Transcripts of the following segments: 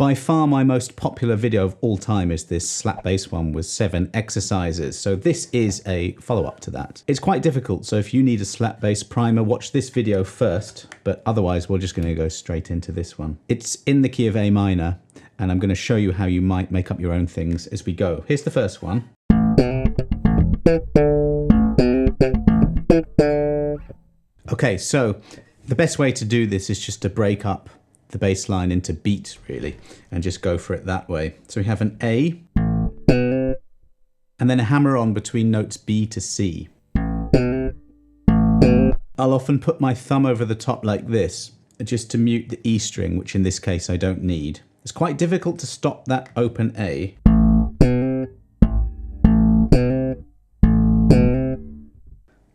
By far my most popular video of all time is this slap bass one with 7 exercises. So this is a follow-up to that. It's quite difficult, so if you need a slap bass primer, watch this video first, but otherwise we're just going to go straight into this one. It's in the key of A minor, and I'm going to show you how you might make up your own things as we go. Here's the first one. Okay, so the best way to do this is just to break up the bass line into beats, really, and just go for it that way. So we have an A, and then a hammer on between notes B to C. I'll often put my thumb over the top like this, just to mute the E string, which in this case I don't need. It's quite difficult to stop that open A.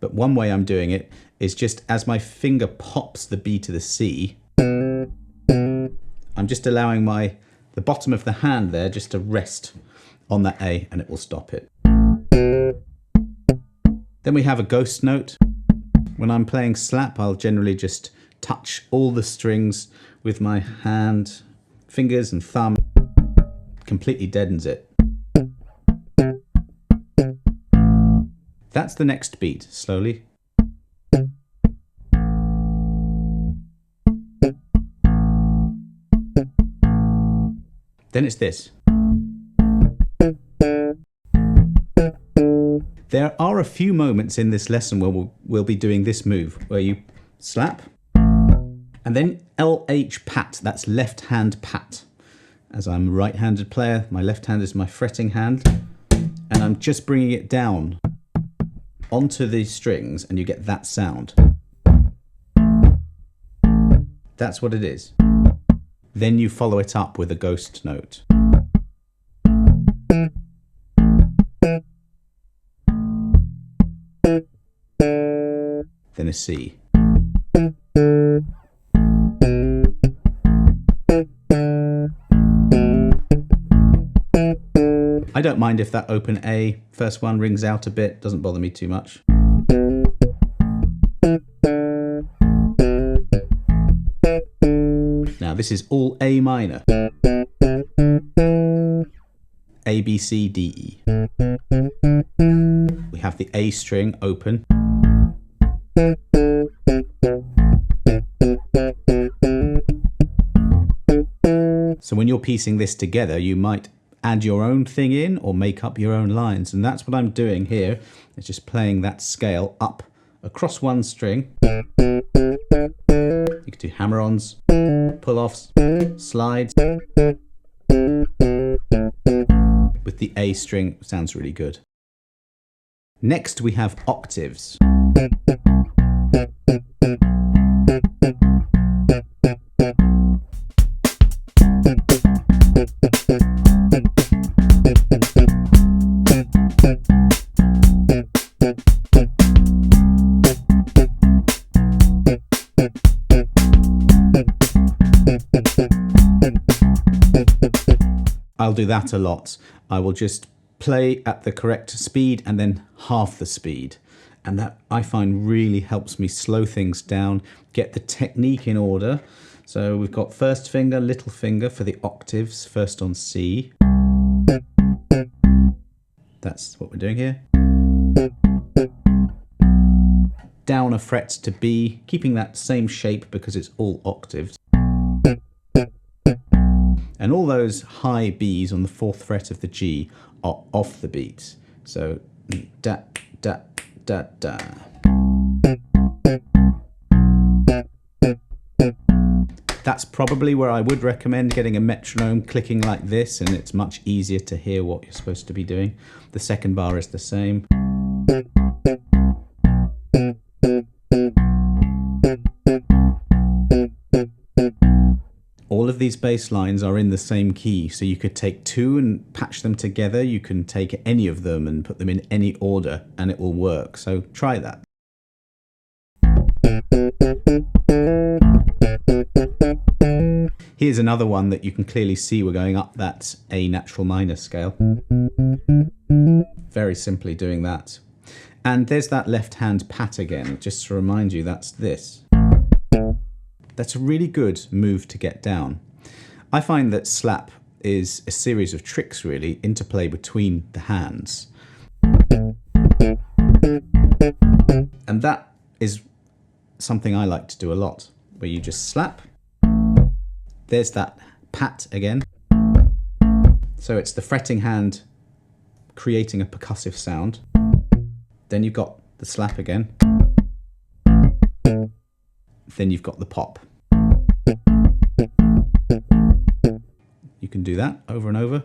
But one way I'm doing it is just as my finger pops the B to the C, I'm just allowing the bottom of the hand there just to rest on that A, and it will stop it. Then we have a ghost note. When I'm playing slap, I'll generally just touch all the strings with my hand, fingers and thumb. Completely deadens it. That's the next beat, slowly. Then it's this. There are a few moments in this lesson where we'll be doing this move, where you slap, and then LH pat, that's left hand pat. As I'm a right-handed player, my left hand is my fretting hand, and I'm just bringing it down onto these strings, and you get that sound. That's what it is. Then you follow it up with a ghost note. Then a C. I don't mind if that open A, first one, rings out a bit, doesn't bother me too much. Now this is all A minor. A, B, C, D, E. We have the A string open. So when you're piecing this together, you might add your own thing in or make up your own lines. And that's what I'm doing here. It's just playing that scale up across one string. You can do hammer-ons, pull-offs, slides. With the A string, sounds really good. Next we have octaves. I'll do that a lot. I will just play at the correct speed and then half the speed. And that I find really helps me slow things down, get the technique in order. So we've got first finger, little finger for the octaves, first on C. That's what we're doing here. Down a fret to B, keeping that same shape because it's all octaves. And all those high Bs on the 4th fret of the G are off the beat. So da, da, da, da. That's probably where I would recommend getting a metronome clicking like this, and it's much easier to hear what you're supposed to be doing. The second bar is the same. All of these bass lines are in the same key, so you could take two and patch them together. You can take any of them and put them in any order and it will work. So try that. Here's another one that you can clearly see we're going up that A natural minor scale. Very simply doing that. And there's that left hand pat again, just to remind you that's this. That's a really good move to get down. I find that slap is a series of tricks, really, interplay between the hands. And that is something I like to do a lot, where you just slap. There's that pat again. So it's the fretting hand creating a percussive sound. Then you've got the slap again. Then you've got the pop. You can do that over and over.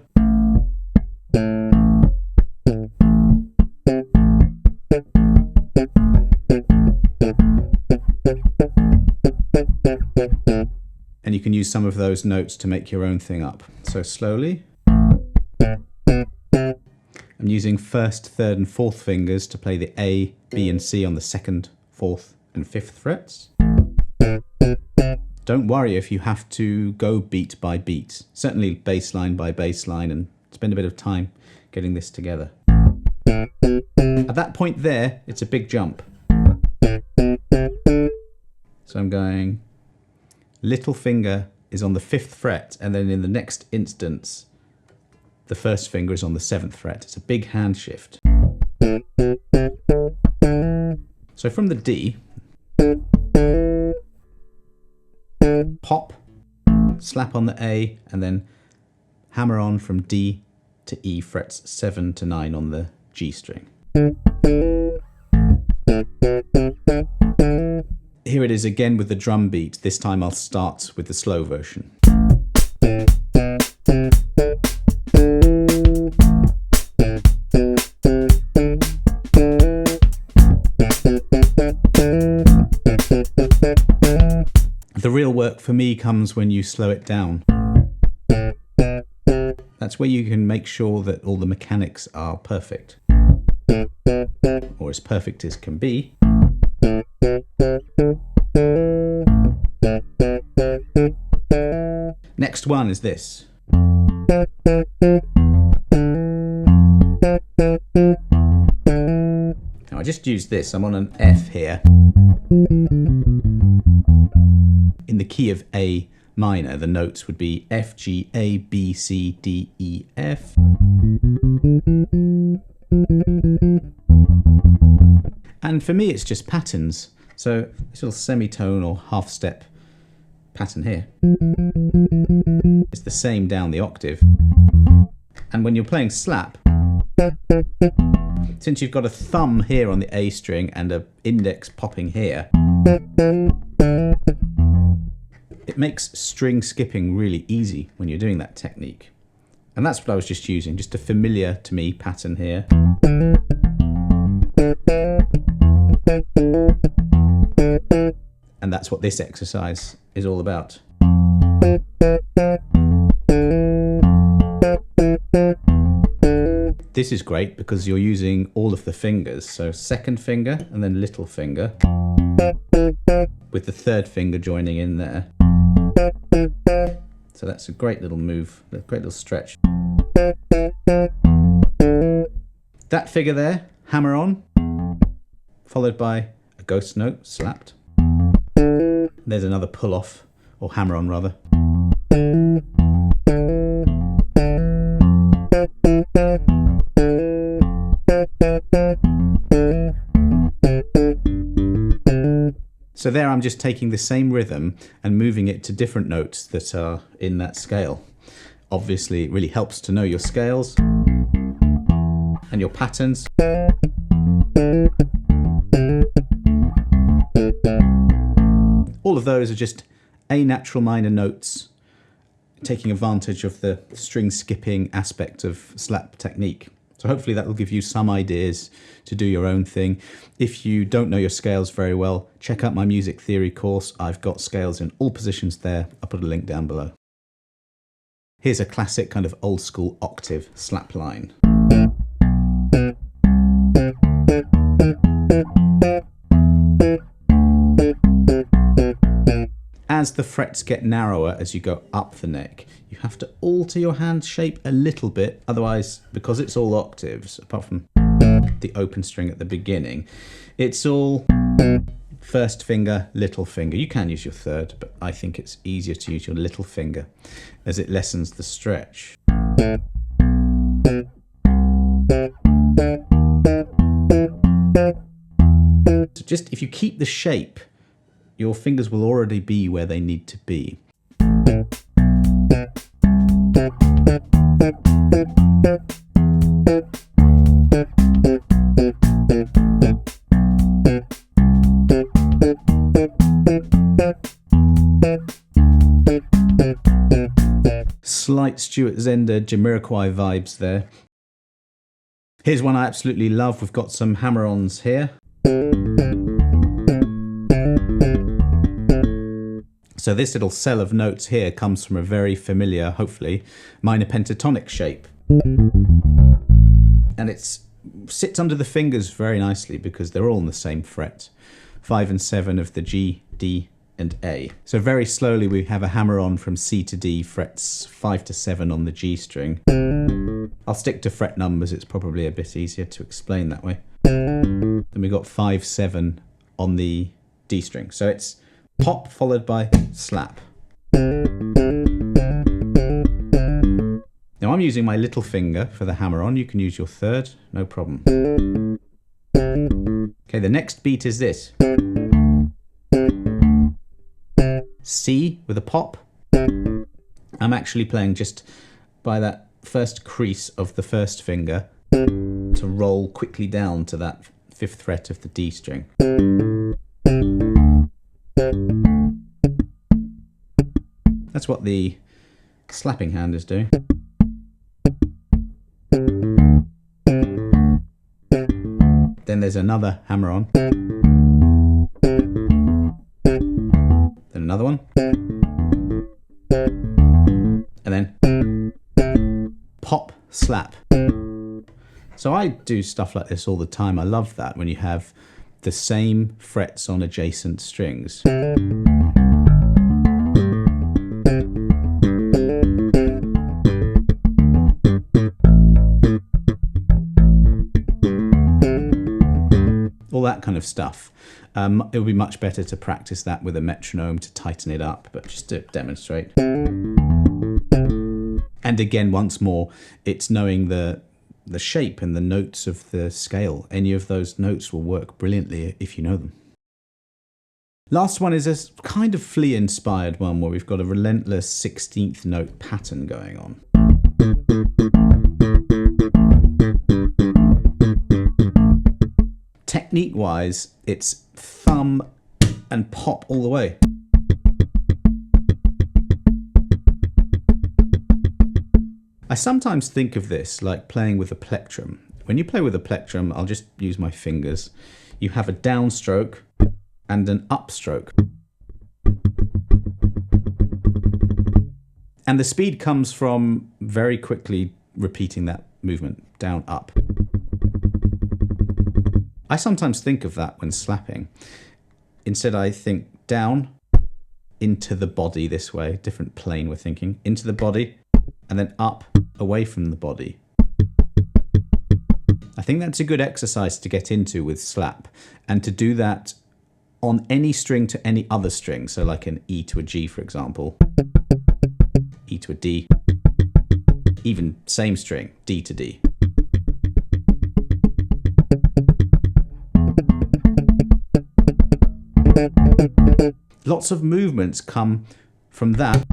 And you can use some of those notes to make your own thing up. So slowly. I'm using first, third and fourth fingers to play the A, B and C on the second, fourth and fifth frets. Don't worry if you have to go beat by beat. Certainly bass line by bass line, and spend a bit of time getting this together. At that point there, it's a big jump. So I'm going, little finger is on the 5th fret, and then in the next instance, the first finger is on the 7th fret. It's a big hand shift. So from the D, pop, slap on the A, and then hammer on from D to E, frets 7 to 9 on the G string. Here it is again with the drum beat. This time I'll start with the slow version. The real work for me comes when you slow it down. That's where you can make sure that all the mechanics are perfect. Or as perfect as can be. Next one is this. Now I just used this, I'm on an F here. In the key of A minor, the notes would be F, G, A, B, C, D, E, F. And for me, it's just patterns. So this little semitone or half step pattern here is the same down the octave. And when you're playing slap, since you've got a thumb here on the A string and an index popping here, it makes string skipping really easy when you're doing that technique. And that's what I was just using, just a familiar to me pattern here. And that's what this exercise is all about. This is great because you're using all of the fingers, so second finger and then little finger, with the third finger joining in there. So that's a great little move, a great little stretch. That figure there, hammer on, followed by a ghost note, slapped. There's another pull off, or hammer on rather. So there I'm just taking the same rhythm and moving it to different notes that are in that scale. Obviously it really helps to know your scales and your patterns. All of those are just A natural minor notes, taking advantage of the string skipping aspect of slap technique. So hopefully that will give you some ideas to do your own thing. If you don't know your scales very well, check out my music theory course. I've got scales in all positions there. I'll put a link down below. Here's a classic kind of old school octave slap line. As the frets get narrower as you go up the neck, you have to alter your hand shape a little bit. Otherwise, because it's all octaves, apart from the open string at the beginning, it's all First finger, little finger. You can use your third, but I think it's easier to use your little finger as it lessens the stretch. So just if you keep the shape, your fingers will already be where they need to be. Slight Stuart Zender Jamiroquai vibes there. Here's one I absolutely love. We've got some hammer-ons here. So this little cell of notes here comes from a very familiar, hopefully, minor pentatonic shape. And it sits under the fingers very nicely because they're all on the same fret. 5 and 7 of the G, D, and A. So very slowly we have a hammer-on from C to D, frets 5 to 7 on the G string. I'll stick to fret numbers, it's probably a bit easier to explain that way. Then we got 5, 7 on the D string. So it's pop followed by slap. Now I'm using my little finger for the hammer-on. You can use your third, no problem. Okay, the next beat is this. C with a pop. I'm actually playing just by that first crease of the first finger to roll quickly down to that 5th fret of the D string. That's what the slapping hand is doing. Then there's another hammer-on. Then another one. And then pop, slap. So I do stuff like this all the time. I love that when you have the same frets on adjacent strings. All that kind of stuff. It would be much better to practice that with a metronome to tighten it up, but just to demonstrate. And again, once more, it's knowing the shape and the notes of the scale. Any of those notes will work brilliantly if you know them. Last one is a kind of Flea-inspired one where we've got a relentless 16th note pattern going on. Technique-wise, it's thumb and pop all the way. I sometimes think of this like playing with a plectrum. When you play with a plectrum, I'll just use my fingers. You have a downstroke and an upstroke. And the speed comes from very quickly repeating that movement, down, up. I sometimes think of that when slapping. Instead, I think down, into the body this way, different plane we're thinking, into the body, and then up, away from the body. I think that's a good exercise to get into with slap, and to do that on any string to any other string, so like an E to a G, for example, E to a D, even same string, D to D. Lots of movements come from that.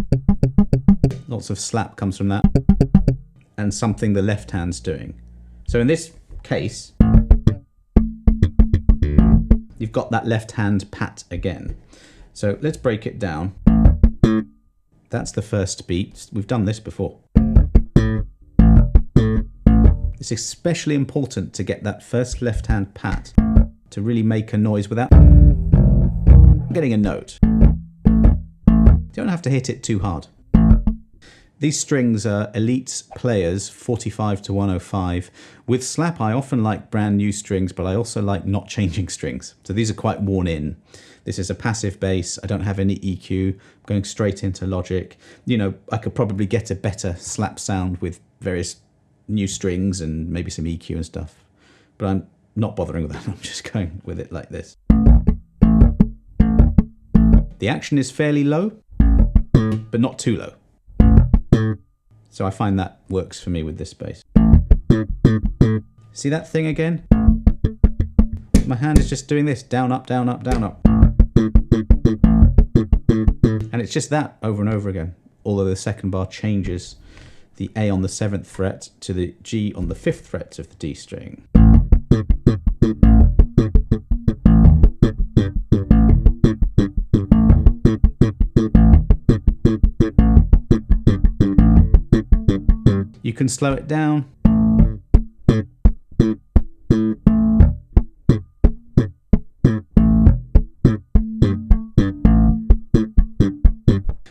Lots of slap comes from that. And something the left hand's doing. So in this case, you've got that left hand pat again. So let's break it down. That's the first beat. We've done this before. It's especially important to get that first left hand pat to really make a noise without getting a note. You don't have to hit it too hard. These strings are Elite Players 45 to 105. With slap, I often like brand new strings, but I also like not changing strings. So these are quite worn in. This is a passive bass. I don't have any EQ. I'm going straight into Logic. You know, I could probably get a better slap sound with various new strings and maybe some EQ and stuff. But I'm not bothering with that. I'm just going with it like this. The action is fairly low, but not too low. So I find that works for me with this bass. See that thing again? My hand is just doing this, down, up, down, up, down, up. And it's just that over and over again. Although the second bar changes the A on the 7th fret to the G on the 5th fret of the D string. You can slow it down.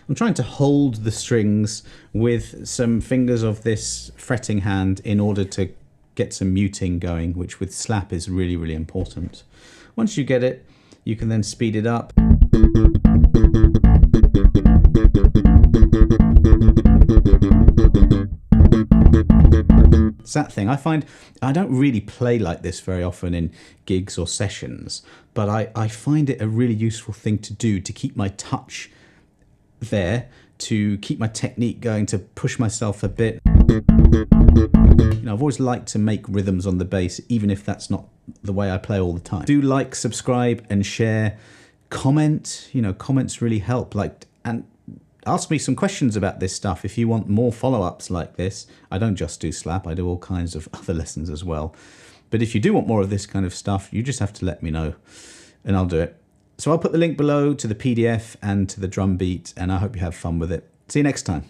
I'm trying to hold the strings with some fingers of this fretting hand in order to get some muting going, which with slap is really, really important. Once you get it, you can then speed it up. It's that thing. I find I don't really play like this very often in gigs or sessions, but I find it a really useful thing to do to keep my touch there, to keep my technique going, to push myself a bit. You know, I've always liked to make rhythms on the bass, even if that's not the way I play all the time. Do like, subscribe, and share. Comment. You know, comments really help. And ask me some questions about this stuff if you want more follow-ups like this. I don't just do slap, I do all kinds of other lessons as well. But if you do want more of this kind of stuff, you just have to let me know and I'll do it. So I'll put the link below to the PDF and to the drum beat, and I hope you have fun with it. See you next time.